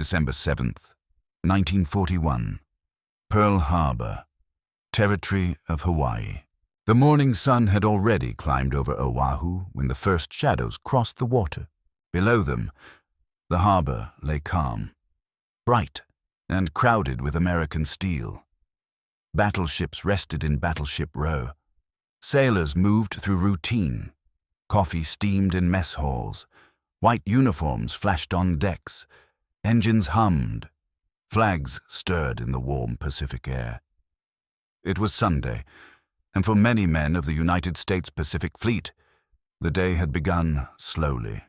December 7th, 1941. Pearl Harbor, territory of Hawaii. The morning sun had already climbed over Oahu when the first shadows crossed the water. Below them, the harbor lay calm, bright, and crowded with American steel. Battleships rested in Battleship Row. Sailors moved through routine. Coffee steamed in mess halls. White uniforms flashed on decks. Engines hummed. Flags stirred in the warm Pacific air. It was Sunday, and for many men of the United States Pacific Fleet, the day had begun slowly,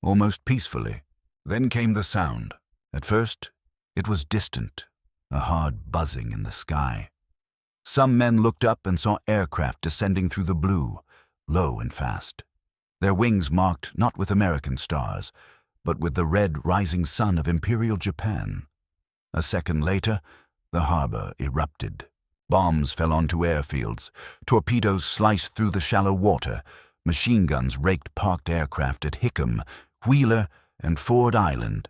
almost peacefully. Then came the sound. At first, it was distant, a hard buzzing in the sky. Some men looked up and saw aircraft descending through the blue, low and fast. Their wings marked not with American stars, but with the red rising sun of Imperial Japan. A second later, the harbor erupted. Bombs fell onto airfields. Torpedoes sliced through the shallow water. Machine guns raked parked aircraft at Hickam, Wheeler, and Ford Island.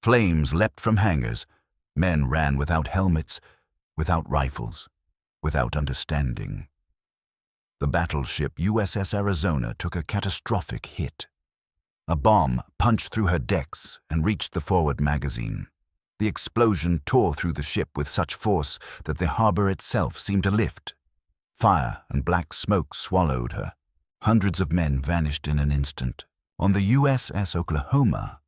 Flames leapt from hangars. Men ran without helmets, without rifles, without understanding. The battleship USS Arizona took a catastrophic hit. A bomb punched through her decks and reached the forward magazine. The explosion tore through the ship with such force that the harbor itself seemed to lift. Fire and black smoke swallowed her. Hundreds of men vanished in an instant. On the USS Oklahoma,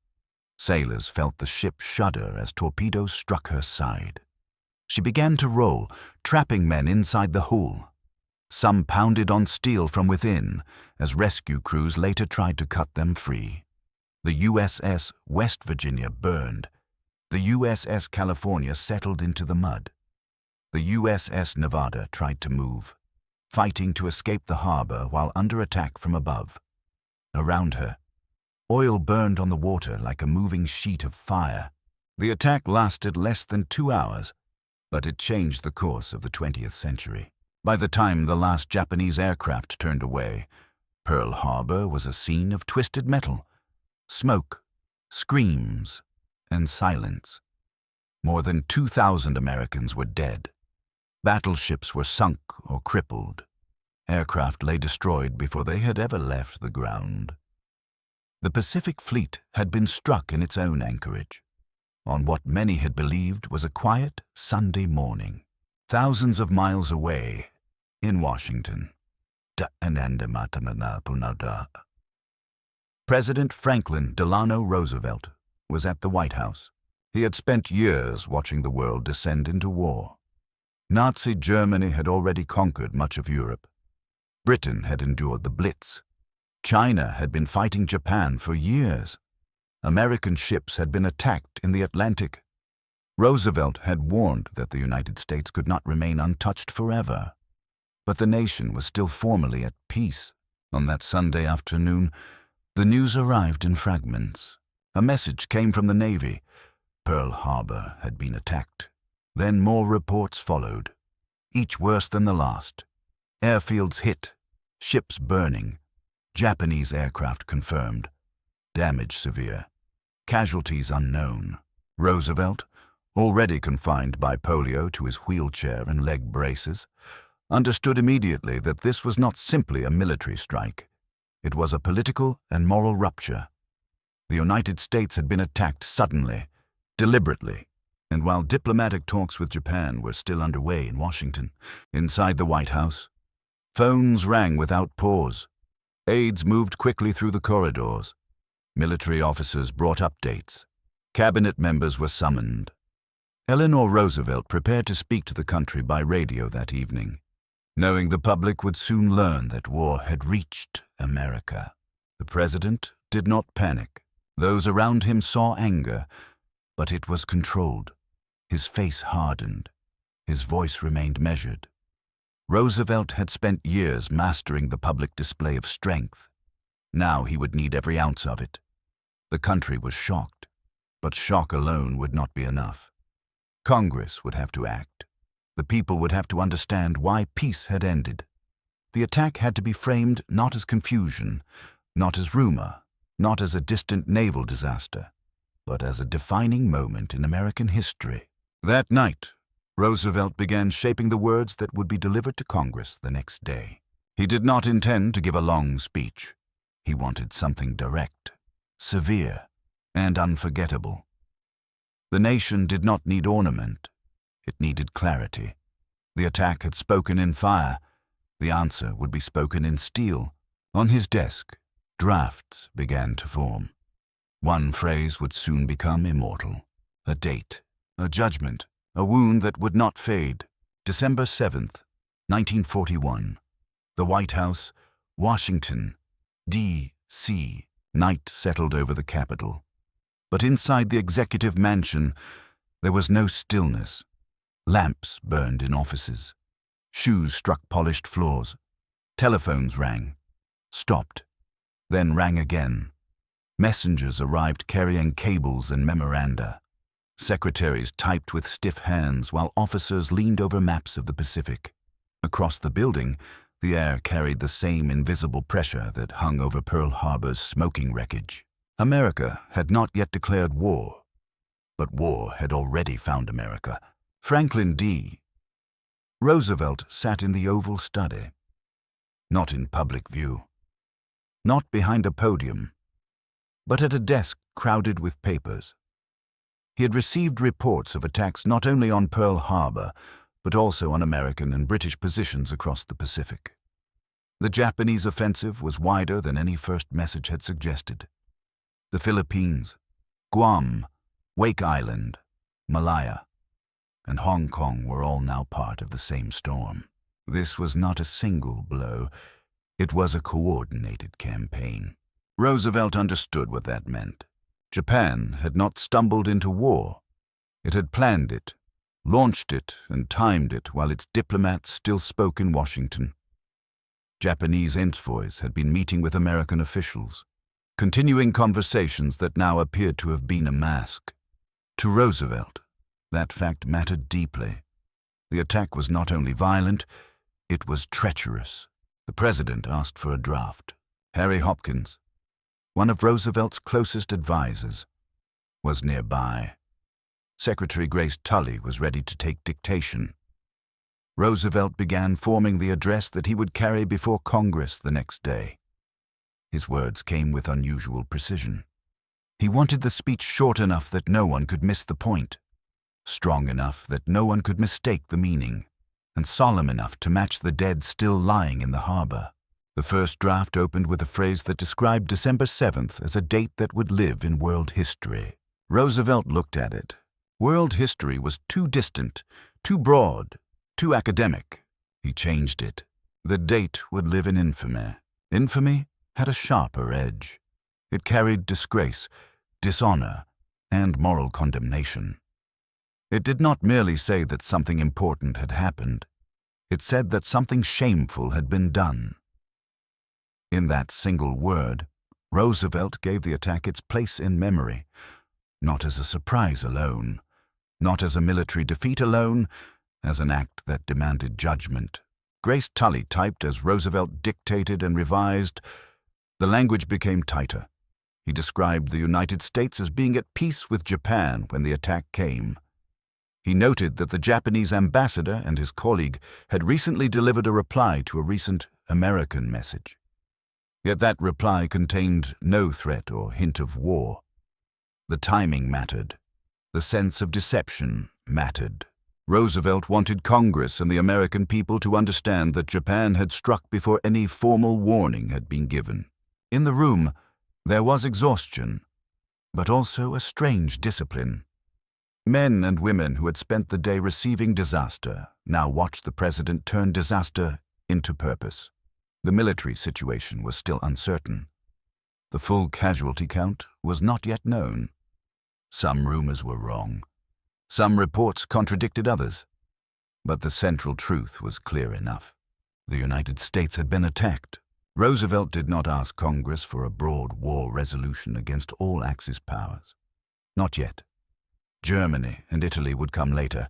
sailors felt the ship shudder as torpedoes struck her side. She began to roll, trapping men inside the hull. Some pounded on steel from within, as rescue crews later tried to cut them free. The USS West Virginia burned. The USS California settled into the mud. The USS Nevada tried to move, fighting to escape the harbor while under attack from above. Around her, oil burned on the water like a moving sheet of fire. The attack lasted less than 2 hours, but it changed the course of the 20th century. By the time the last Japanese aircraft turned away, Pearl Harbor was a scene of twisted metal, smoke, screams, and silence. More than 2,000 Americans were dead. Battleships were sunk or crippled. Aircraft lay destroyed before they had ever left the ground. The Pacific Fleet had been struck in its own anchorage, on what many had believed was a quiet Sunday morning. Thousands of miles away, in Washington. President Franklin Delano Roosevelt was at the White House. He had spent years watching the world descend into war. Nazi Germany had already conquered much of Europe. Britain had endured the Blitz. China had been fighting Japan for years. American ships had been attacked in the Atlantic. Roosevelt had warned that the United States could not remain untouched forever. But the nation was still formally at peace. On that Sunday afternoon, the news arrived in fragments. A message came from the Navy. Pearl Harbor had been attacked. Then more reports followed, each worse than the last. Airfields hit, ships burning, Japanese aircraft confirmed, damage severe, casualties unknown. Roosevelt, already confined by polio to his wheelchair and leg braces, understood immediately that this was not simply a military strike. It was a political and moral rupture. The United States had been attacked suddenly, deliberately, and while diplomatic talks with Japan were still underway in Washington, inside the White House, phones rang without pause. Aides moved quickly through the corridors. Military officers brought updates. Cabinet members were summoned. Eleanor Roosevelt prepared to speak to the country by radio that evening, knowing the public would soon learn that war had reached America. The president did not panic. Those around him saw anger, but it was controlled. His face hardened. His voice remained measured. Roosevelt had spent years mastering the public display of strength. Now he would need every ounce of it. The country was shocked, but shock alone would not be enough. Congress would have to act. The people would have to understand why peace had ended. The attack had to be framed not as confusion, not as rumor, not as a distant naval disaster, but as a defining moment in American history. That night, Roosevelt began shaping the words that would be delivered to Congress the next day. He did not intend to give a long speech. He wanted something direct, severe, and unforgettable. The nation did not need ornament. It needed clarity. The attack had spoken in fire. The answer would be spoken in steel. On his desk, drafts began to form. One phrase would soon become immortal. A date, a judgment, a wound that would not fade. December 7th, 1941. The White House, Washington, D.C. Night settled over the Capitol. But inside the executive mansion, there was no stillness. Lamps burned in offices. Shoes struck polished floors. Telephones rang, stopped, then rang again. Messengers arrived carrying cables and memoranda. Secretaries typed with stiff hands while officers leaned over maps of the Pacific. Across the building, the air carried the same invisible pressure that hung over Pearl Harbor's smoking wreckage. America had not yet declared war, but war had already found America. Franklin D. Roosevelt sat in the Oval Study, not in public view, not behind a podium, but at a desk crowded with papers. He had received reports of attacks not only on Pearl Harbor, but also on American and British positions across the Pacific. The Japanese offensive was wider than any first message had suggested. The Philippines, Guam, Wake Island, Malaya, and Hong Kong were all now part of the same storm. This was not a single blow. It was a coordinated campaign. Roosevelt understood what that meant. Japan had not stumbled into war. It had planned it, launched it, and timed it while its diplomats still spoke in Washington. Japanese envoys had been meeting with American officials, continuing conversations that now appeared to have been a mask. To Roosevelt, that fact mattered deeply. The attack was not only violent, it was treacherous. The president asked for a draft. Harry Hopkins, one of Roosevelt's closest advisers, was nearby. Secretary Grace Tully was ready to take dictation. Roosevelt began forming the address that he would carry before Congress the next day. His words came with unusual precision. He wanted the speech short enough that no one could miss the point, strong enough that no one could mistake the meaning, and solemn enough to match the dead still lying in the harbor. The first draft opened with a phrase that described December 7th as a date that would live in world history. Roosevelt looked at it. World history was too distant, too broad, too academic. He changed it. The date would live in infamy. Infamy had a sharper edge. It carried disgrace, dishonor, and moral condemnation. It did not merely say that something important had happened. It said that something shameful had been done. In that single word, Roosevelt gave the attack its place in memory, not as a surprise alone, not as a military defeat alone, as an act that demanded judgment. Grace Tully typed as Roosevelt dictated and revised. The language became tighter. He described the United States as being at peace with Japan when the attack came. He noted that the Japanese ambassador and his colleague had recently delivered a reply to a recent American message. Yet that reply contained no threat or hint of war. The timing mattered. The sense of deception mattered. Roosevelt wanted Congress and the American people to understand that Japan had struck before any formal warning had been given. In the room, there was exhaustion, but also a strange discipline. Men and women who had spent the day receiving disaster now watched the president turn disaster into purpose. The military situation was still uncertain. The full casualty count was not yet known. Some rumors were wrong. Some reports contradicted others. But the central truth was clear enough. The United States had been attacked. Roosevelt did not ask Congress for a broad war resolution against all Axis powers. Not yet. Germany and Italy would come later,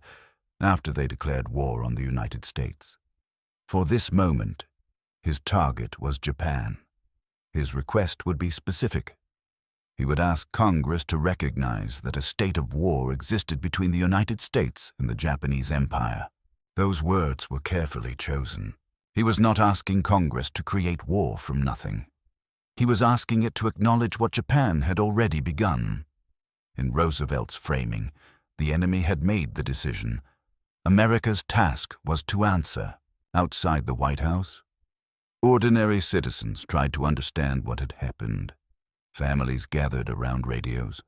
after they declared war on the United States. For this moment, his target was Japan. His request would be specific. He would ask Congress to recognize that a state of war existed between the United States and the Japanese Empire. Those words were carefully chosen. He was not asking Congress to create war from nothing. He was asking it to acknowledge what Japan had already begun. In Roosevelt's framing, the enemy had made the decision. America's task was to answer. Outside the White House, ordinary citizens tried to understand what had happened. Families gathered around radios.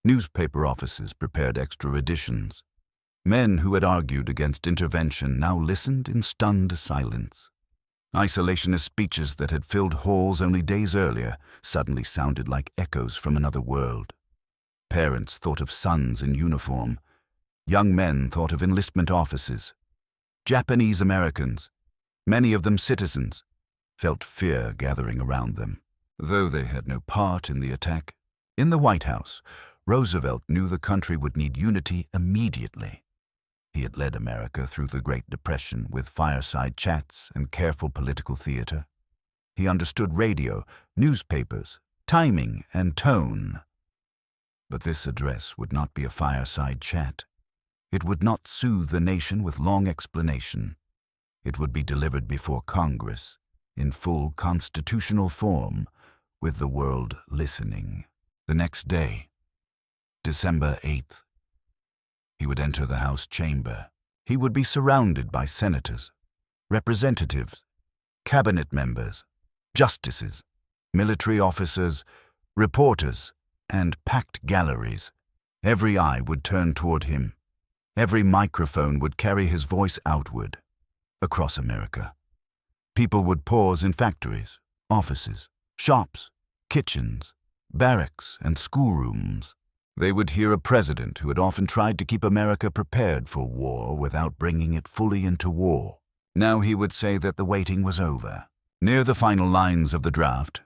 Newspaper offices prepared extra editions. Men who had argued against intervention now listened in stunned silence. Isolationist speeches that had filled halls only days earlier suddenly sounded like echoes from another world. Parents thought of sons in uniform. Young men thought of enlistment offices. Japanese Americans, many of them citizens, felt fear gathering around them. Though they had no part in the attack, in the White House, Roosevelt knew the country would need unity immediately. He had led America through the Great Depression with fireside chats and careful political theater. He understood radio, newspapers, timing, and tone. But this address would not be a fireside chat. It would not soothe the nation with long explanation. It would be delivered before Congress, in full constitutional form, with the world listening. The next day, December 8th, he would enter the House chamber. He would be surrounded by senators, representatives, cabinet members, justices, military officers, reporters, and packed galleries. Every eye would turn toward him. Every microphone would carry his voice outward, across America. People would pause in factories, offices, shops, kitchens, barracks, and schoolrooms. They would hear a president who had often tried to keep America prepared for war without bringing it fully into war. Now he would say that the waiting was over. Near the final lines of the draft,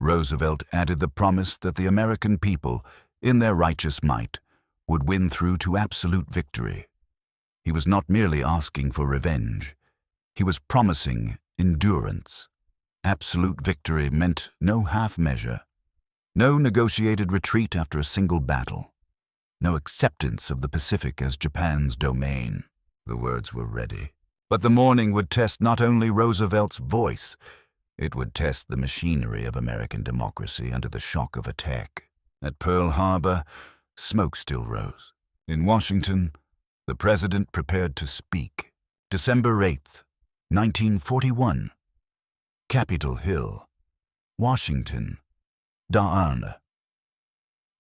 Roosevelt added the promise that the American people, in their righteous might, would win through to absolute victory. He was not merely asking for revenge. He was promising endurance. Absolute victory meant no half measure, no negotiated retreat after a single battle, no acceptance of the Pacific as Japan's domain. The words were ready. But the morning would test not only Roosevelt's voice, it would test the machinery of American democracy under the shock of attack. At Pearl Harbor, smoke still rose. In Washington, the president prepared to speak. December 8th, 1941. Capitol Hill, Washington, D'Arne.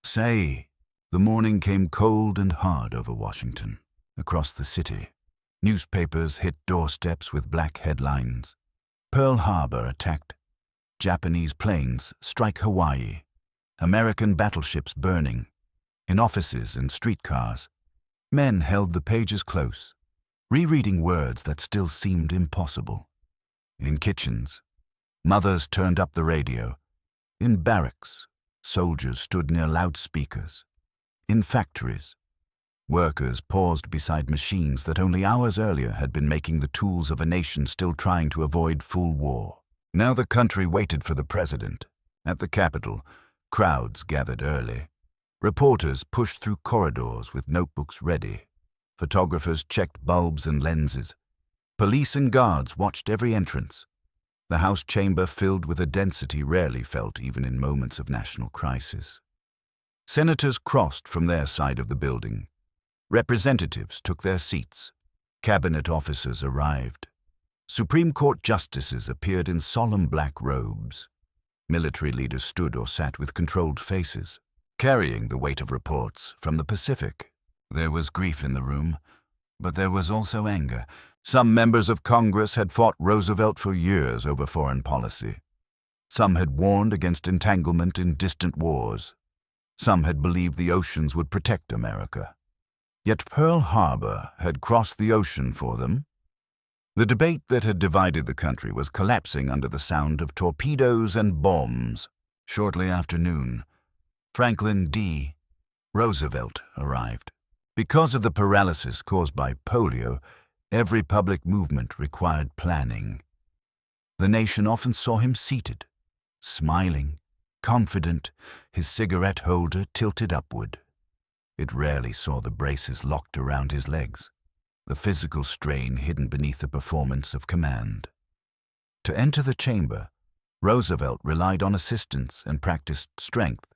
Say, the morning came cold and hard over Washington. Across the city, newspapers hit doorsteps with black headlines. Pearl Harbor attacked. Japanese planes strike Hawaii. American battleships burning. In offices and streetcars, men held the pages close, rereading words that still seemed impossible. In kitchens, mothers turned up the radio. In barracks, soldiers stood near loudspeakers. In factories, workers paused beside machines that only hours earlier had been making the tools of a nation still trying to avoid full war. Now the country waited for the president. At the Capitol, crowds gathered early. Reporters pushed through corridors with notebooks ready. Photographers checked bulbs and lenses. Police and guards watched every entrance. The House chamber filled with a density rarely felt even in moments of national crisis. Senators crossed from their side of the building. Representatives took their seats. Cabinet officers arrived. Supreme Court justices appeared in solemn black robes. Military leaders stood or sat with controlled faces, carrying the weight of reports from the Pacific. There was grief in the room, but there was also anger. Some members of Congress had fought Roosevelt for years over foreign policy. Some had warned against entanglement in distant wars. Some had believed the oceans would protect America. Yet Pearl Harbor had crossed the ocean for them. The debate that had divided the country was collapsing under the sound of torpedoes and bombs. Shortly after noon, Franklin D. Roosevelt arrived. Because of the paralysis caused by polio, every public movement required planning. The nation often saw him seated, smiling, confident, his cigarette holder tilted upward. It rarely saw the braces locked around his legs, the physical strain hidden beneath the performance of command. To enter the chamber, Roosevelt relied on assistance and practiced strength.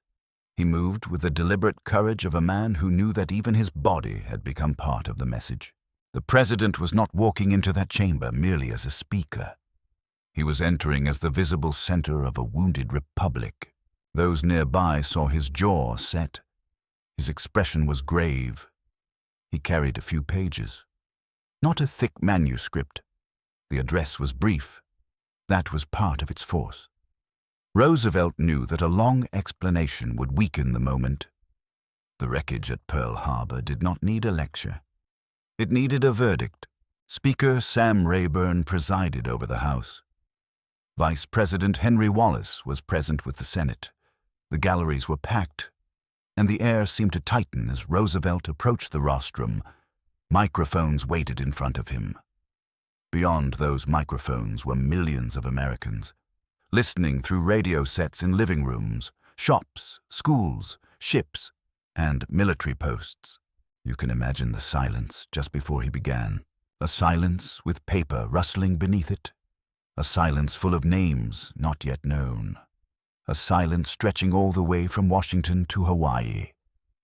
He moved with the deliberate courage of a man who knew that even his body had become part of the message. The president was not walking into that chamber merely as a speaker. He was entering as the visible center of a wounded republic. Those nearby saw his jaw set. His expression was grave. He carried a few pages. Not a thick manuscript. The address was brief. That was part of its force. Roosevelt knew that a long explanation would weaken the moment. The wreckage at Pearl Harbor did not need a lecture. It needed a verdict. Speaker Sam Rayburn presided over the House. Vice President Henry Wallace was present with the Senate. The galleries were packed, and the air seemed to tighten as Roosevelt approached the rostrum. Microphones waited in front of him. Beyond those microphones were millions of Americans, listening through radio sets in living rooms, shops, schools, ships, and military posts. You can imagine the silence just before he began. A silence with paper rustling beneath it. A silence full of names not yet known. A silence stretching all the way from Washington to Hawaii,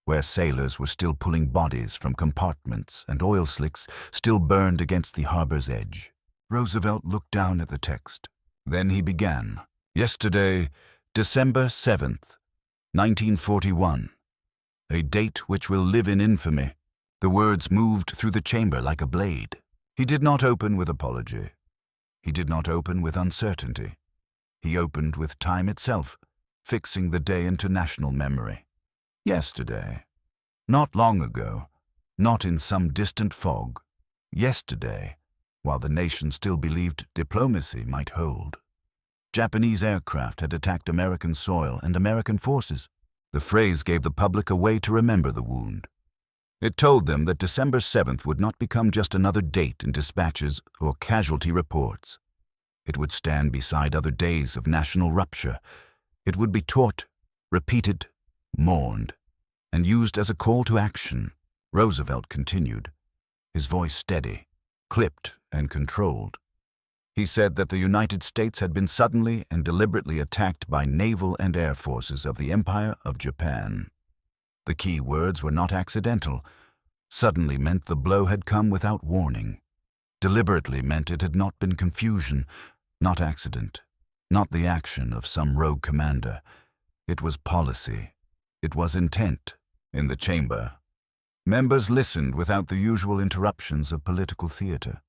where sailors were still pulling bodies from compartments and oil slicks still burned against the harbor's edge. Roosevelt looked down at the text. Then he began. Yesterday, December 7th, 1941. A date which will live in infamy. The words moved through the chamber like a blade. He did not open with apology. He did not open with uncertainty. He opened with time itself, fixing the day into national memory. Yesterday. Not long ago. Not in some distant fog. Yesterday, while the nation still believed diplomacy might hold. Japanese aircraft had attacked American soil and American forces. The phrase gave the public a way to remember the wound. It told them that December 7th would not become just another date in dispatches or casualty reports. It would stand beside other days of national rupture. It would be taught, repeated, mourned, and used as a call to action. Roosevelt continued, his voice steady, clipped and controlled. He said that the United States had been suddenly and deliberately attacked by naval and air forces of the Empire of Japan. The key words were not accidental. Suddenly meant the blow had come without warning. Deliberately meant it had not been confusion, not accident, not the action of some rogue commander. It was policy. It was intent. In the chamber, members listened without the usual interruptions of political theater.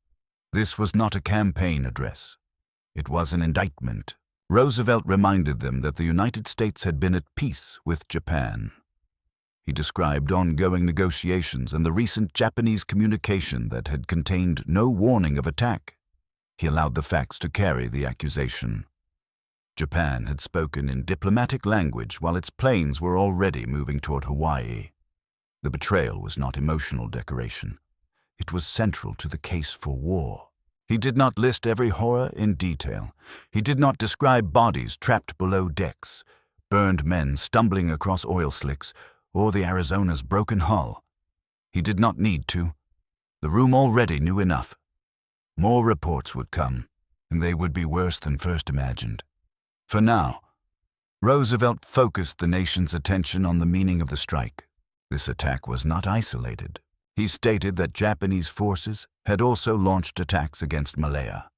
This was not a campaign address. It was an indictment. Roosevelt reminded them that the United States had been at peace with Japan. He described ongoing negotiations and the recent Japanese communication that had contained no warning of attack. He allowed the facts to carry the accusation. Japan had spoken in diplomatic language while its planes were already moving toward Hawaii. The betrayal was not emotional decoration. It was central to the case for war. He did not list every horror in detail. He did not describe bodies trapped below decks, burned men stumbling across oil slicks, or the Arizona's broken hull. He did not need to. The room already knew enough. More reports would come, and they would be worse than first imagined. For now, Roosevelt focused the nation's attention on the meaning of the strike. This attack was not isolated. He stated that Japanese forces had also launched attacks against Malaya,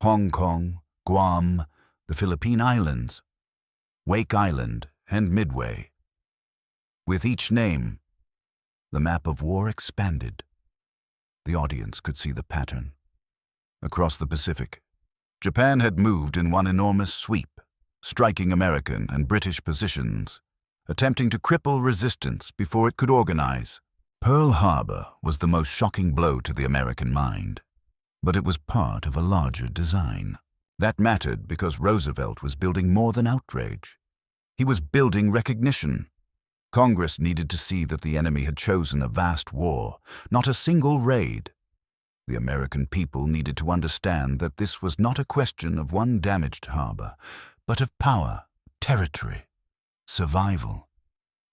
Hong Kong, Guam, the Philippine Islands, Wake Island, and Midway. With each name, the map of war expanded. The audience could see the pattern. Across the Pacific, Japan had moved in one enormous sweep, striking American and British positions, attempting to cripple resistance before it could organize. Pearl Harbor was the most shocking blow to the American mind, but it was part of a larger design. That mattered because Roosevelt was building more than outrage. He was building recognition. Congress needed to see that the enemy had chosen a vast war, not a single raid. The American people needed to understand that this was not a question of one damaged harbor, but of power, territory, survival,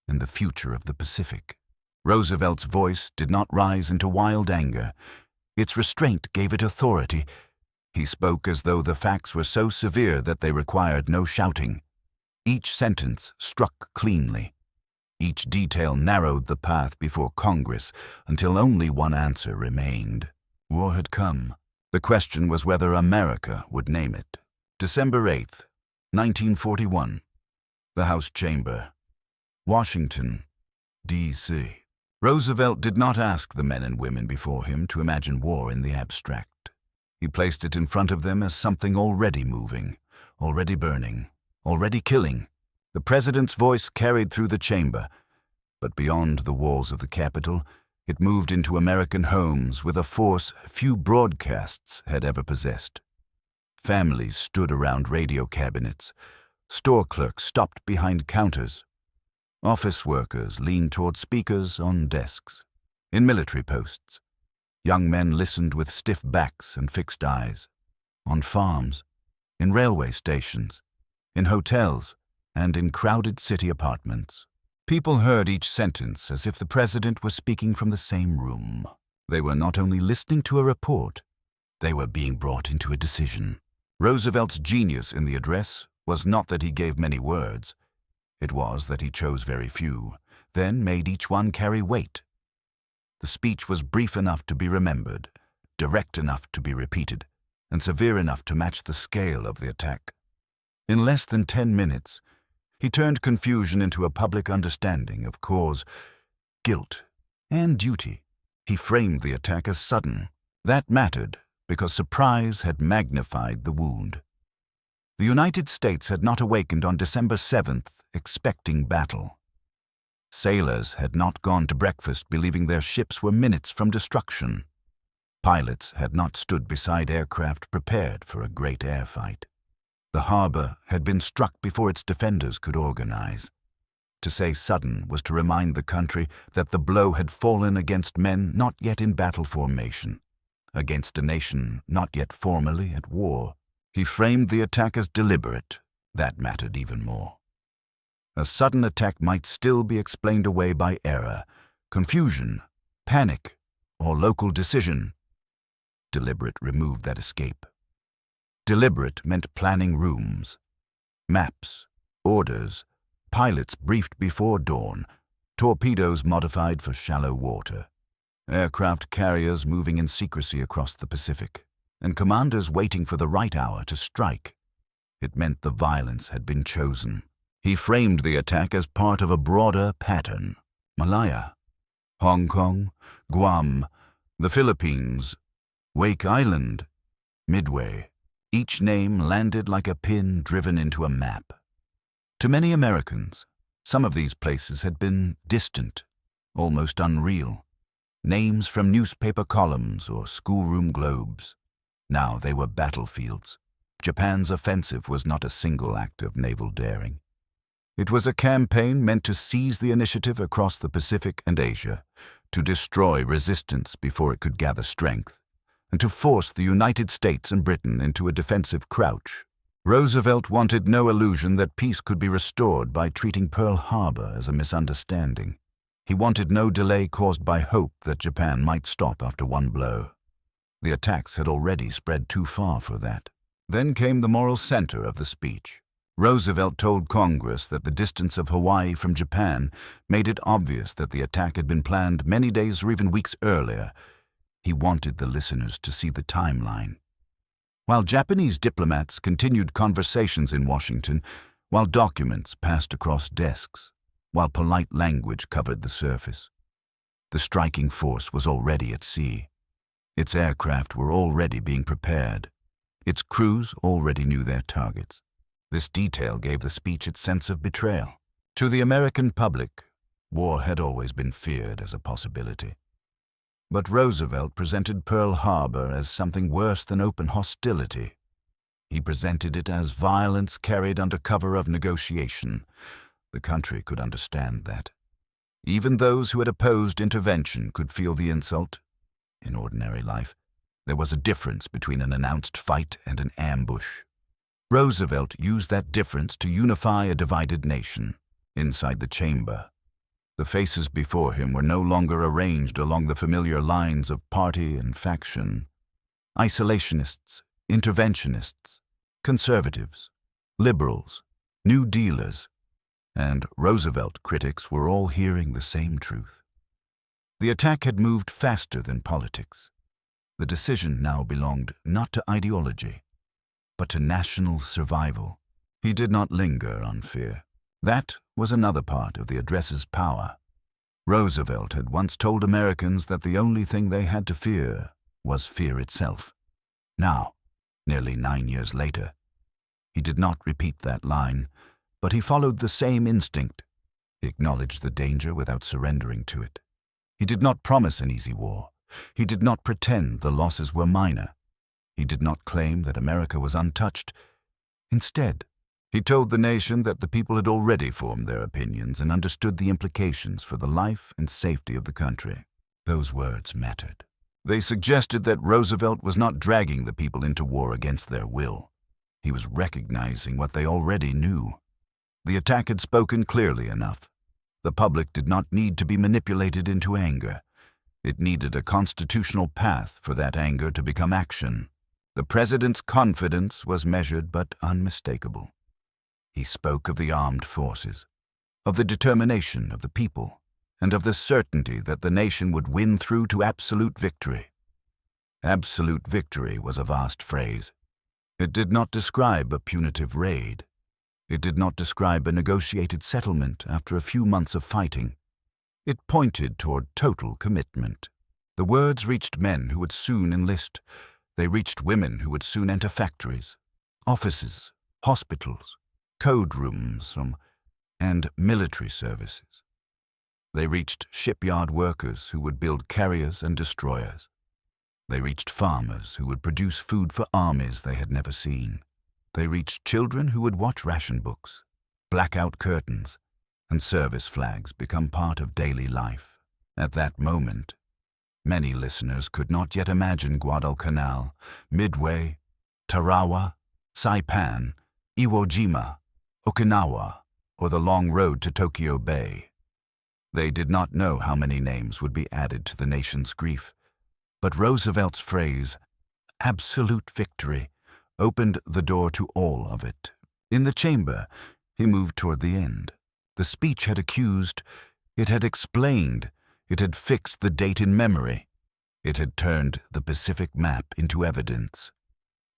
and the future of the Pacific. Roosevelt's voice did not rise into wild anger. Its restraint gave it authority. He spoke as though the facts were so severe that they required no shouting. Each sentence struck cleanly. Each detail narrowed the path before Congress until only one answer remained. War had come. The question was whether America would name it. December 8th, 1941. The House Chamber. Washington, D.C. Roosevelt did not ask the men and women before him to imagine war in the abstract. He placed it in front of them as something already moving, already burning, already killing. The president's voice carried through the chamber, but beyond the walls of the Capitol, it moved into American homes with a force few broadcasts had ever possessed. Families stood around radio cabinets. Store clerks stopped behind counters. Office workers leaned toward speakers on desks. In military posts, young men listened with stiff backs and fixed eyes. On farms, in railway stations, in hotels, and in crowded city apartments. People heard each sentence as if the president was speaking from the same room. They were not only listening to a report, they were being brought into a decision. Roosevelt's genius in the address was not that he gave many words. It was that he chose very few, then made each one carry weight. The speech was brief enough to be remembered, direct enough to be repeated, and severe enough to match the scale of the attack. In less than 10 minutes, he turned confusion into a public understanding of cause, guilt, and duty. He framed the attack as sudden. That mattered because surprise had magnified the wound. The United States had not awakened on December 7th expecting battle. Sailors had not gone to breakfast believing their ships were minutes from destruction. Pilots had not stood beside aircraft prepared for a great air fight. The harbor had been struck before its defenders could organize. To say sudden was to remind the country that the blow had fallen against men not yet in battle formation, against a nation not yet formally at war. He framed the attack as deliberate. That mattered even more. A sudden attack might still be explained away by error, confusion, panic, or local decision. Deliberate removed that escape. Deliberate meant planning rooms, maps, orders, pilots briefed before dawn, torpedoes modified for shallow water, aircraft carriers moving in secrecy across the Pacific, and commanders waiting for the right hour to strike. It meant the violence had been chosen. He framed the attack as part of a broader pattern. Malaya, Hong Kong, Guam, the Philippines, Wake Island, Midway. Each name landed like a pin driven into a map. To many Americans, some of these places had been distant, almost unreal, names from newspaper columns or schoolroom globes. Now they were battlefields. Japan's offensive was not a single act of naval daring. It was a campaign meant to seize the initiative across the Pacific and Asia, to destroy resistance before it could gather strength, and to force the United States and Britain into a defensive crouch. Roosevelt wanted no illusion that peace could be restored by treating Pearl Harbor as a misunderstanding. He wanted no delay caused by hope that Japan might stop after one blow. The attacks had already spread too far for that. Then came the moral center of the speech. Roosevelt told Congress that the distance of Hawaii from Japan made it obvious that the attack had been planned many days or even weeks earlier. He wanted the listeners to see the timeline. While Japanese diplomats continued conversations in Washington, while documents passed across desks, while polite language covered the surface, the striking force was already at sea. Its aircraft were already being prepared. Its crews already knew their targets. This detail gave the speech its sense of betrayal. To the American public, war had always been feared as a possibility. But Roosevelt presented Pearl Harbor as something worse than open hostility. He presented it as violence carried under cover of negotiation. The country could understand that. Even those who had opposed intervention could feel the insult. In ordinary life, there was a difference between an announced fight and an ambush. Roosevelt used that difference to unify a divided nation. Inside the chamber, the faces before him were no longer arranged along the familiar lines of party and faction. Isolationists, interventionists, conservatives, liberals, New Dealers, and Roosevelt critics were all hearing the same truth. The attack had moved faster than politics. The decision now belonged not to ideology, but to national survival. He did not linger on fear. That was another part of the address's power. Roosevelt had once told Americans that the only thing they had to fear was fear itself. Now, nearly 9 years later, he did not repeat that line, but he followed the same instinct. He acknowledged the danger without surrendering to it. He did not promise an easy war. He did not pretend the losses were minor. He did not claim that America was untouched. Instead, he told the nation that the people had already formed their opinions and understood the implications for the life and safety of the country. Those words mattered. They suggested that Roosevelt was not dragging the people into war against their will. He was recognizing what they already knew. The attack had spoken clearly enough. The public did not need to be manipulated into anger. It needed a constitutional path for that anger to become action. The president's confidence was measured but unmistakable. He spoke of the armed forces, of the determination of the people, and of the certainty that the nation would win through to absolute victory. Absolute victory was a vast phrase. It did not describe a punitive raid. It did not describe a negotiated settlement after a few months of fighting. It pointed toward total commitment. The words reached men who would soon enlist. They reached women who would soon enter factories, offices, hospitals, code rooms, and military services. They reached shipyard workers who would build carriers and destroyers. They reached farmers who would produce food for armies they had never seen. They reached children who would watch ration books, blackout curtains, and service flags become part of daily life. At that moment, many listeners could not yet imagine Guadalcanal, Midway, Tarawa, Saipan, Iwo Jima, Okinawa, or the long road to Tokyo Bay. They did not know how many names would be added to the nation's grief, but Roosevelt's phrase, "absolute victory," opened the door to all of it. In the chamber, he moved toward the end. The speech had accused, it had explained, it had fixed the date in memory. It had turned the Pacific map into evidence.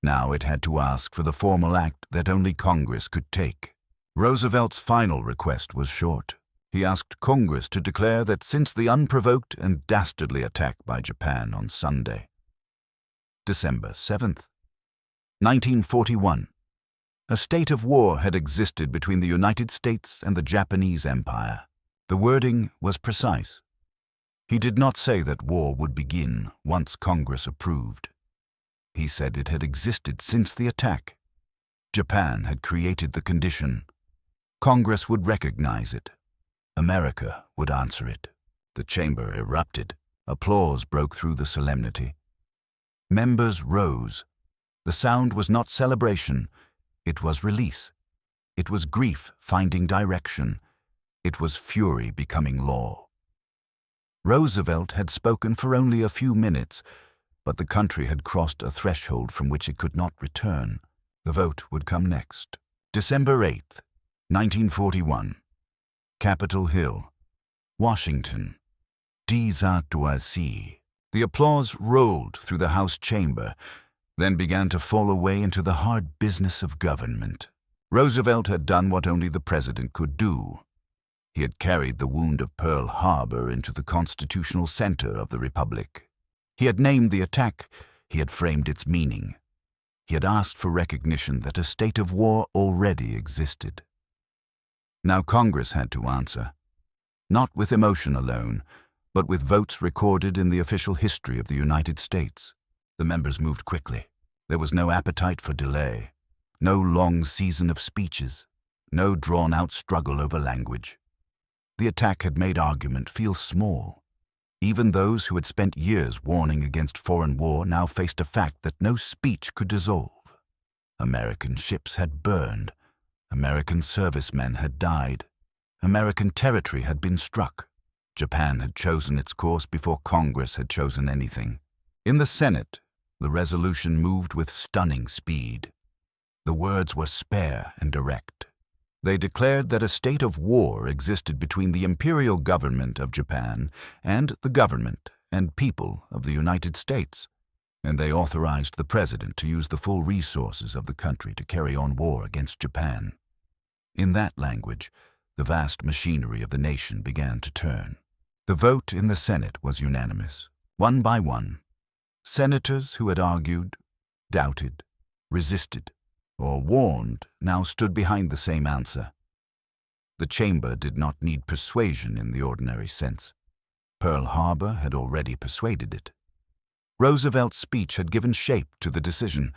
Now it had to ask for the formal act that only Congress could take. Roosevelt's final request was short. He asked Congress to declare that since the unprovoked and dastardly attack by Japan on Sunday, December 7th, 1941, a state of war had existed between the United States and the Japanese Empire. The wording was precise. He did not say that war would begin once Congress approved. He said it had existed since the attack. Japan had created the condition. Congress would recognize it. America would answer it. The chamber erupted. Applause broke through the solemnity. Members rose. The sound was not celebration. It was release. It was grief finding direction. It was fury becoming law. Roosevelt had spoken for only a few minutes, but the country had crossed a threshold from which it could not return. The vote would come next. December 8th, 1941. Capitol Hill, Washington, decisive. The applause rolled through the House chamber, then began to fall away into the hard business of government. Roosevelt had done what only the president could do. He had carried the wound of Pearl Harbor into the constitutional center of the Republic. He had named the attack. He had framed its meaning. He had asked for recognition that a state of war already existed. Now Congress had to answer, not with emotion alone, but with votes recorded in the official history of the United States. The members moved quickly. There was no appetite for delay, no long season of speeches, no drawn-out struggle over language. The attack had made argument feel small. Even those who had spent years warning against foreign war now faced a fact that no speech could dissolve. American ships had burned. American servicemen had died. American territory had been struck. Japan had chosen its course before Congress had chosen anything. In the Senate, the resolution moved with stunning speed. The words were spare and direct. They declared that a state of war existed between the imperial government of Japan and the government and people of the United States, and they authorized the president to use the full resources of the country to carry on war against Japan. In that language, the vast machinery of the nation began to turn. The vote in the Senate was unanimous, one by one. Senators who had argued, doubted, resisted, or warned now stood behind the same answer. The chamber did not need persuasion in the ordinary sense. Pearl Harbor had already persuaded it. Roosevelt's speech had given shape to the decision,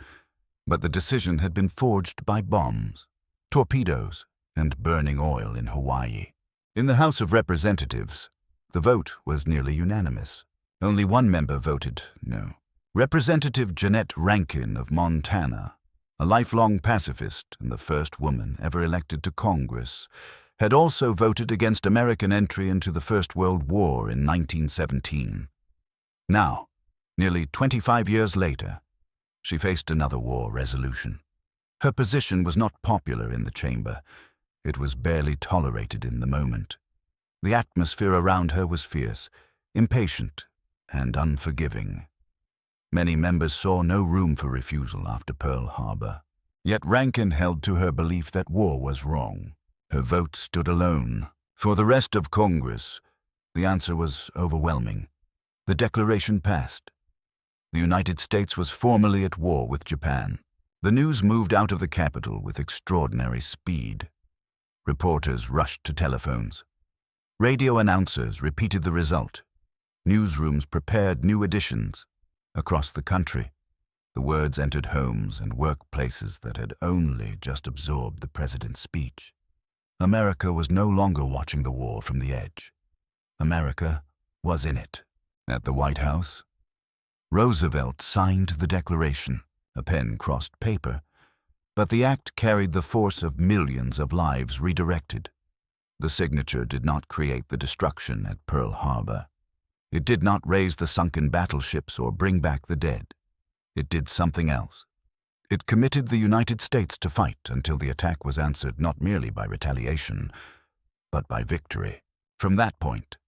but the decision had been forged by bombs, torpedoes, and burning oil in Hawaii. In the House of Representatives, the vote was nearly unanimous. Only one member voted no. Representative Jeannette Rankin of Montana, a lifelong pacifist and the first woman ever elected to Congress, had also voted against American entry into the First World War in 1917. Now, nearly 25 years later, she faced another war resolution. Her position was not popular in the chamber. It was barely tolerated in the moment. The atmosphere around her was fierce, impatient, and unforgiving. Many members saw no room for refusal after Pearl Harbor. Yet Rankin held to her belief that war was wrong. Her vote stood alone. For the rest of Congress, the answer was overwhelming. The declaration passed. The United States was formally at war with Japan. The news moved out of the capital with extraordinary speed. Reporters rushed to telephones. Radio announcers repeated the result. Newsrooms prepared new editions. Across the country, the words entered homes and workplaces that had only just absorbed the president's speech. America was no longer watching the war from the edge. America was in it. At the White House, Roosevelt signed the declaration. A pen crossed paper, but the act carried the force of millions of lives redirected. The signature did not create the destruction at Pearl Harbor. It did not raise the sunken battleships or bring back the dead. It did something else. It committed the United States to fight until the attack was answered not merely by retaliation, but by victory. From that point,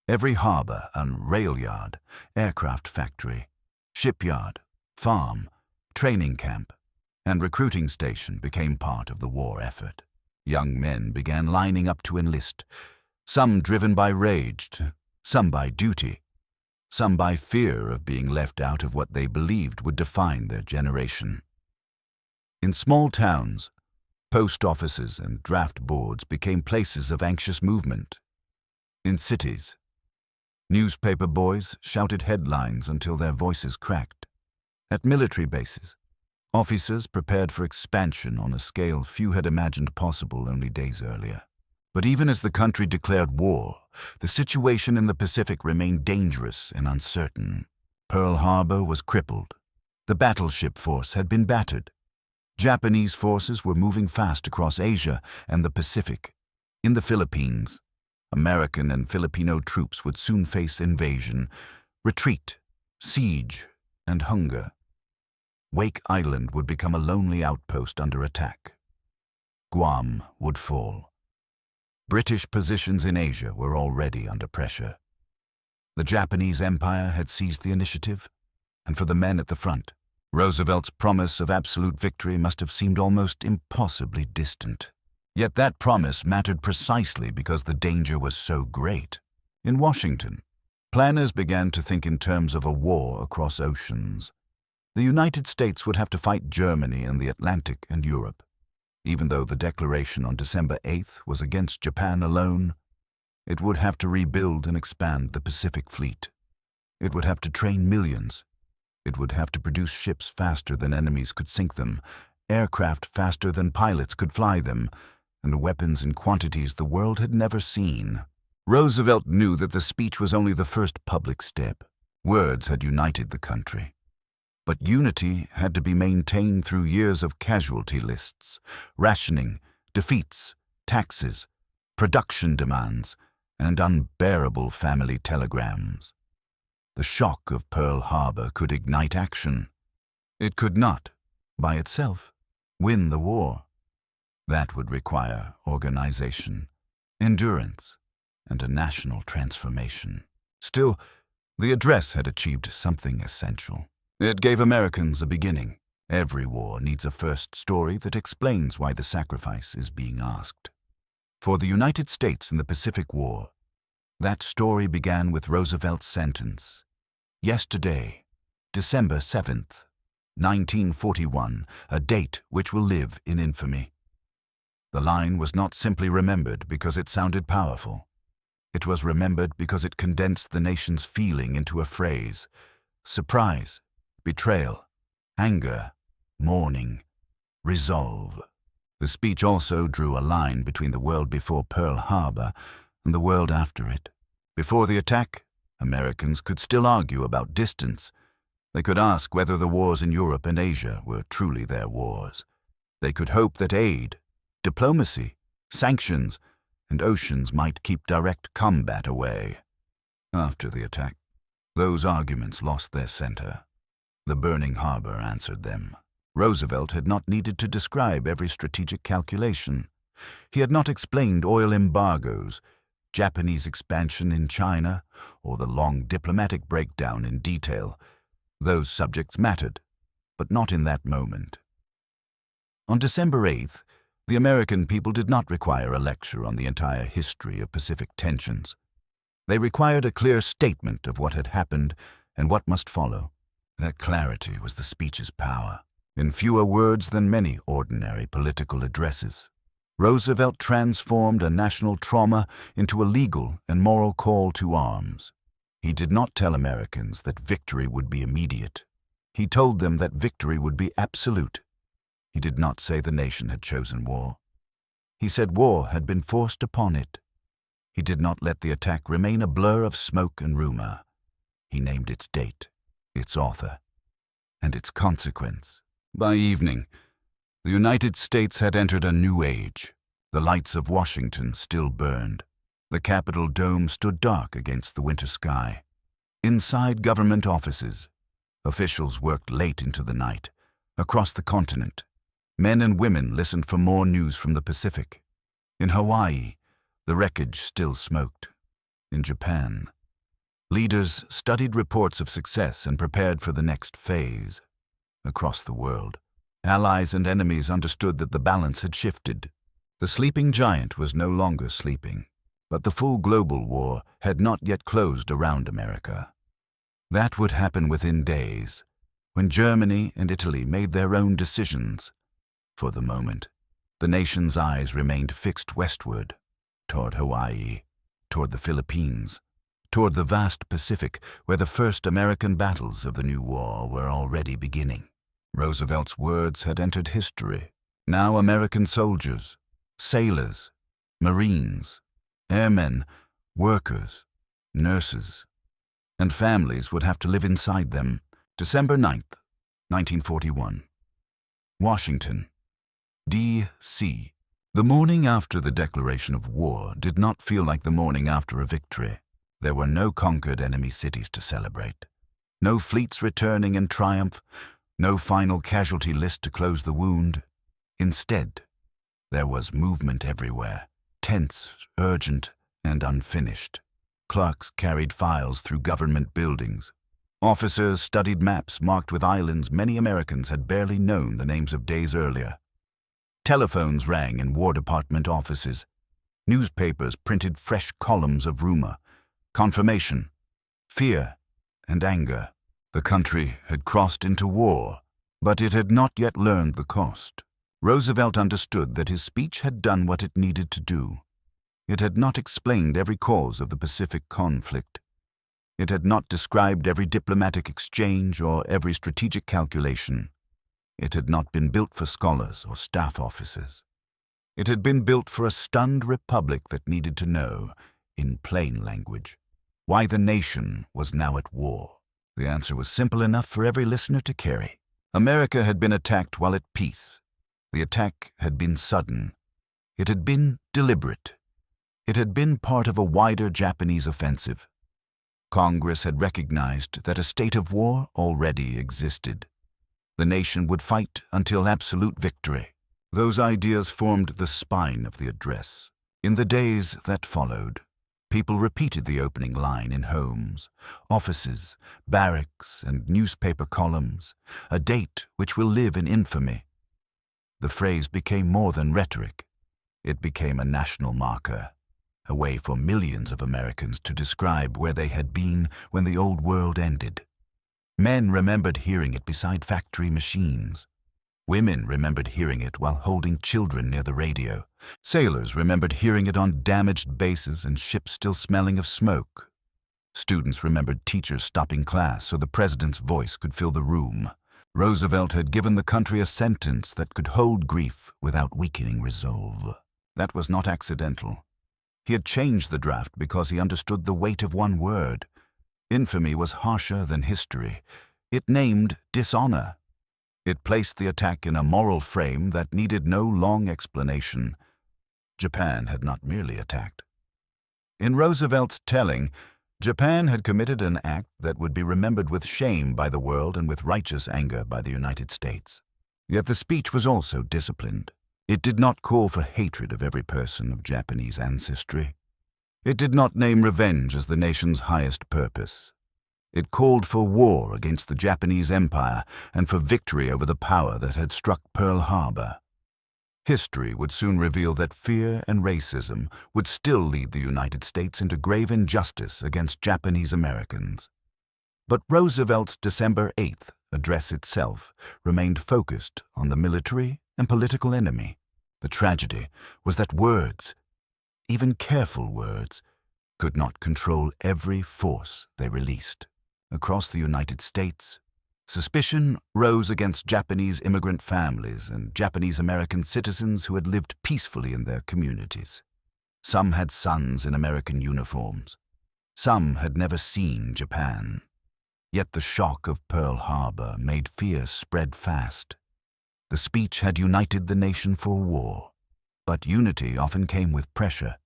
every harbor and rail yard, aircraft factory, shipyard, farm, training camp, and recruiting station became part of the war effort. Young men began lining up to enlist, some driven by rage, some by duty, some by fear of being left out of what they believed would define their generation. In small towns, post offices and draft boards became places of anxious movement. In cities, newspaper boys shouted headlines until their voices cracked. At military bases, officers prepared for expansion on a scale few had imagined possible only days earlier. But even as the country declared war, the situation in the Pacific remained dangerous and uncertain. Pearl Harbor was crippled. The battleship force had been battered. Japanese forces were moving fast across Asia and the Pacific. In the Philippines, American and Filipino troops would soon face invasion, retreat, siege, and hunger. Wake Island would become a lonely outpost under attack. Guam would fall. British positions in Asia were already under pressure. The Japanese Empire had seized the initiative, and for the men at the front, Roosevelt's promise of absolute victory must have seemed almost impossibly distant. Yet that promise mattered precisely because the danger was so great. In Washington, planners began to think in terms of a war across oceans. The United States would have to fight Germany in the Atlantic and Europe. Even though the declaration on December 8th was against Japan alone, it would have to rebuild and expand the Pacific Fleet. It would have to train millions. It would have to produce ships faster than enemies could sink them, aircraft faster than pilots could fly them, and weapons in quantities the world had never seen. Roosevelt knew that the speech was only the first public step. Words had united the country. But unity had to be maintained through years of casualty lists, rationing, defeats, taxes, production demands, and unbearable family telegrams. The shock of Pearl Harbor could ignite action. It could not, by itself, win the war. That would require organization, endurance, and a national transformation. Still, the address had achieved something essential. It gave Americans a beginning. Every war needs a first story that explains why the sacrifice is being asked. For the United States in the Pacific War, that story began with Roosevelt's sentence, "Yesterday, December 7th, 1941, a date which will live in infamy." The line was not simply remembered because it sounded powerful. It was remembered because it condensed the nation's feeling into a phrase: surprise, betrayal, anger, mourning, resolve. The speech also drew a line between the world before Pearl Harbor and the world after it. Before the attack, Americans could still argue about distance. They could ask whether the wars in Europe and Asia were truly their wars. They could hope that aid, diplomacy, sanctions, and oceans might keep direct combat away. After the attack, those arguments lost their center. The burning harbor answered them. Roosevelt had not needed to describe every strategic calculation. He had not explained oil embargoes, Japanese expansion in China, or the long diplomatic breakdown in detail. Those subjects mattered, but not in that moment. On December 8th, the American people did not require a lecture on the entire history of Pacific tensions. They required a clear statement of what had happened and what must follow. That clarity was the speech's power. In fewer words than many ordinary political addresses, Roosevelt transformed a national trauma into a legal and moral call to arms. He did not tell Americans that victory would be immediate. He told them that victory would be absolute. He did not say the nation had chosen war. He said war had been forced upon it. He did not let the attack remain a blur of smoke and rumor. He named its date, its author, and its consequence. By evening, the United States had entered a new age. The lights of Washington still burned. The Capitol dome stood dark against the winter sky. Inside government offices, officials worked late into the night. Across the continent, men and women listened for more news from the Pacific. In Hawaii, the wreckage still smoked. In Japan, leaders studied reports of success and prepared for the next phase. Across the world, allies and enemies understood that the balance had shifted. The sleeping giant was no longer sleeping, but the full global war had not yet closed around America. That would happen within days, when Germany and Italy made their own decisions. For the moment, the nation's eyes remained fixed westward, toward Hawaii, toward the Philippines, toward the vast Pacific, where the first American battles of the new war were already beginning. Roosevelt's words had entered history. Now American soldiers, sailors, Marines, airmen, workers, nurses, and families would have to live inside them. December 9th, 1941. Washington, D.C. The morning after the declaration of war did not feel like the morning after a victory. There were no conquered enemy cities to celebrate, no fleets returning in triumph, no final casualty list to close the wound. Instead, there was movement everywhere, tense, urgent, and unfinished. Clerks carried files through government buildings. Officers studied maps marked with islands many Americans had barely known the names of days earlier. Telephones rang in War Department offices. Newspapers printed fresh columns of rumor, confirmation, fear, and anger. The country had crossed into war, but it had not yet learned the cost. Roosevelt understood that his speech had done what it needed to do. It had not explained every cause of the Pacific conflict. It had not described every diplomatic exchange or every strategic calculation. It had not been built for scholars or staff officers. It had been built for a stunned republic that needed to know, in plain language, why the nation was now at war. The answer was simple enough for every listener to carry. America had been attacked while at peace. The attack had been sudden. It had been deliberate. It had been part of a wider Japanese offensive. Congress had recognized that a state of war already existed. The nation would fight until absolute victory. Those ideas formed the spine of the address. In the days that followed, people repeated the opening line in homes, offices, barracks, and newspaper columns, a date which will live in infamy. The phrase became more than rhetoric. It became a national marker, a way for millions of Americans to describe where they had been when the old world ended. Men remembered hearing it beside factory machines. Women remembered hearing it while holding children near the radio. Sailors remembered hearing it on damaged bases and ships still smelling of smoke. Students remembered teachers stopping class so the president's voice could fill the room. Roosevelt had given the country a sentence that could hold grief without weakening resolve. That was not accidental. He had changed the draft because he understood the weight of one word. Infamy was harsher than history. It named dishonor. It placed the attack in a moral frame that needed no long explanation. Japan had not merely attacked. In Roosevelt's telling, Japan had committed an act that would be remembered with shame by the world and with righteous anger by the United States. Yet the speech was also disciplined. It did not call for hatred of every person of Japanese ancestry. It did not name revenge as the nation's highest purpose. It called for war against the Japanese Empire and for victory over the power that had struck Pearl Harbor. History would soon reveal that fear and racism would still lead the United States into grave injustice against Japanese Americans. But Roosevelt's December 8th address itself remained focused on the military and political enemy. The tragedy was that words, even careful words, could not control every force they released. Across the United States, suspicion rose against Japanese immigrant families and Japanese-American citizens who had lived peacefully in their communities. Some had sons in American uniforms. Some had never seen Japan. Yet the shock of Pearl Harbor made fear spread fast. The speech had united the nation for war, but unity often came with pressure,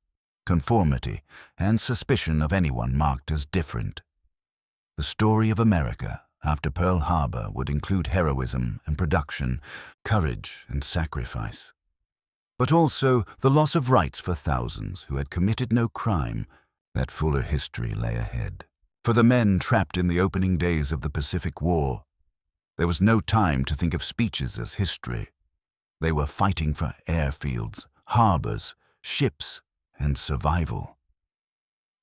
conformity, and suspicion of anyone marked as different. The story of America after Pearl Harbor would include heroism and production, courage and sacrifice, but also the loss of rights for thousands who had committed no crime. That fuller history lay ahead. For the men trapped in the opening days of the Pacific War, there was no time to think of speeches as history. They were fighting for airfields, harbors, ships, and survival.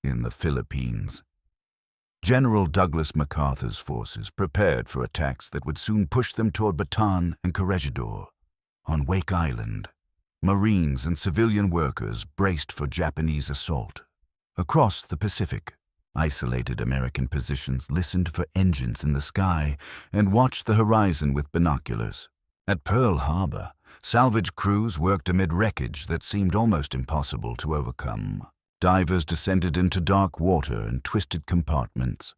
In the Philippines, General Douglas MacArthur's forces prepared for attacks that would soon push them toward Bataan and Corregidor. On Wake Island, Marines and civilian workers braced for Japanese assault. Across the Pacific, isolated American positions listened for engines in the sky and watched the horizon with binoculars. At Pearl Harbor, salvage crews worked amid wreckage that seemed almost impossible to overcome. Divers descended into dark water and twisted compartments.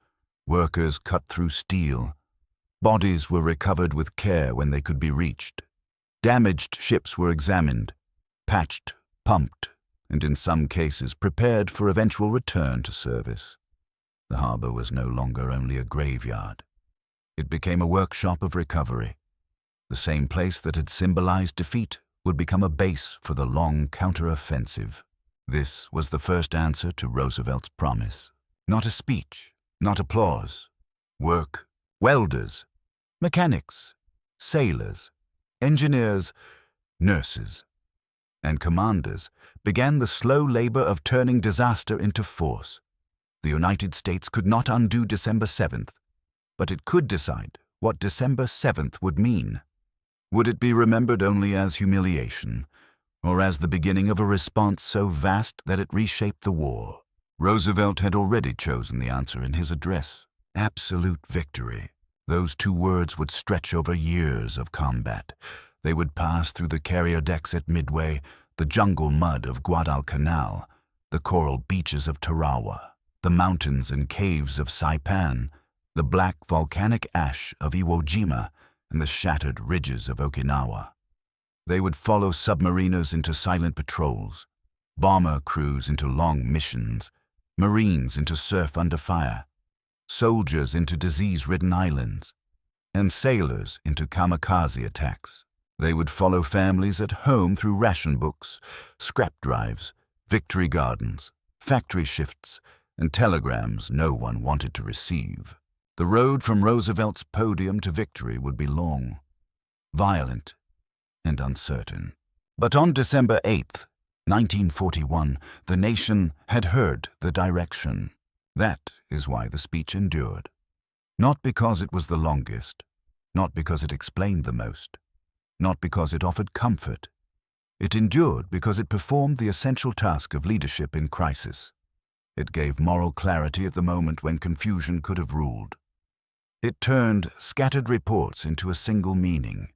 Workers cut through steel. Bodies were recovered with care when they could be reached. Damaged ships were examined, patched, pumped, and in some cases prepared for eventual return to service. The harbor was no longer only a graveyard. It became a workshop of recovery. The same place that had symbolized defeat would become a base for the long counteroffensive. This was the first answer to Roosevelt's promise. Not a speech, not applause. Work, welders, mechanics, sailors, engineers, nurses, and commanders began the slow labor of turning disaster into force. The United States could not undo December 7th, but it could decide what December 7th would mean. Would it be remembered only as humiliation, or as the beginning of a response so vast that it reshaped the war? Roosevelt had already chosen the answer in his address: absolute victory. Those two words would stretch over years of combat. They would pass through the carrier decks at Midway, the jungle mud of Guadalcanal, the coral beaches of Tarawa, the mountains and caves of Saipan, the black volcanic ash of Iwo Jima and the shattered ridges of Okinawa. They would follow submariners into silent patrols, bomber crews into long missions, Marines into surf under fire, soldiers into disease-ridden islands, and sailors into kamikaze attacks. They would follow families at home through ration books, scrap drives, victory gardens, factory shifts, and telegrams no one wanted to receive. The road from Roosevelt's podium to victory would be long, violent, and uncertain. But on December 8th, 1941, the nation had heard the direction. That is why the speech endured. Not because it was the longest, not because it explained the most, not because it offered comfort. It endured because it performed the essential task of leadership in crisis. It gave moral clarity at the moment when confusion could have ruled. It turned scattered reports into a single meaning.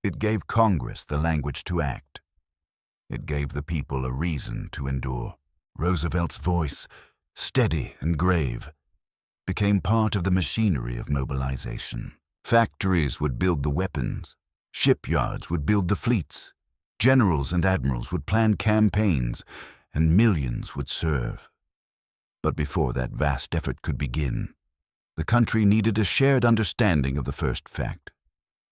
It gave Congress the language to act. It gave the people a reason to endure. Roosevelt's voice, steady and grave, became part of the machinery of mobilization. Factories would build the weapons. Shipyards would build the fleets. Generals and admirals would plan campaigns, and millions would serve. But before that vast effort could begin, the country needed a shared understanding of the first fact.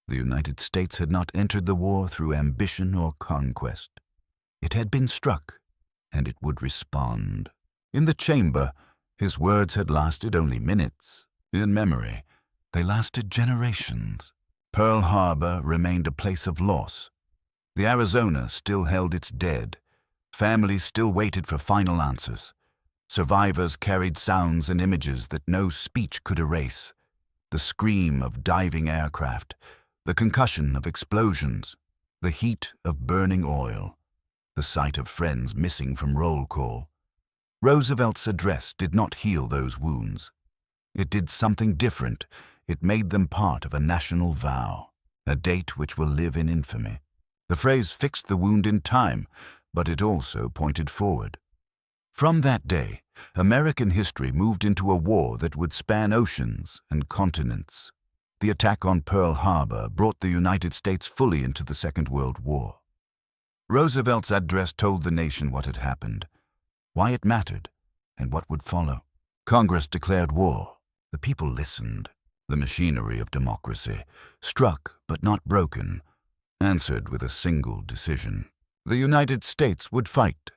The United States had not entered the war through ambition or conquest. It had been struck, and it would respond. In the chamber, his words had lasted only minutes. In memory, they lasted generations. Pearl Harbor remained a place of loss. The Arizona still held its dead. Families still waited for final answers. Survivors carried sounds and images that no speech could erase. The scream of diving aircraft, the concussion of explosions, the heat of burning oil, the sight of friends missing from roll call. Roosevelt's address did not heal those wounds. It did something different. It made them part of a national vow, a date which will live in infamy. The phrase fixed the wound in time, but it also pointed forward. From that day, American history moved into a war that would span oceans and continents. The attack on Pearl Harbor brought the United States fully into the Second World War. Roosevelt's address told the nation what had happened, why it mattered, and what would follow. Congress declared war. The people listened. The machinery of democracy, struck but not broken, answered with a single decision. The United States would fight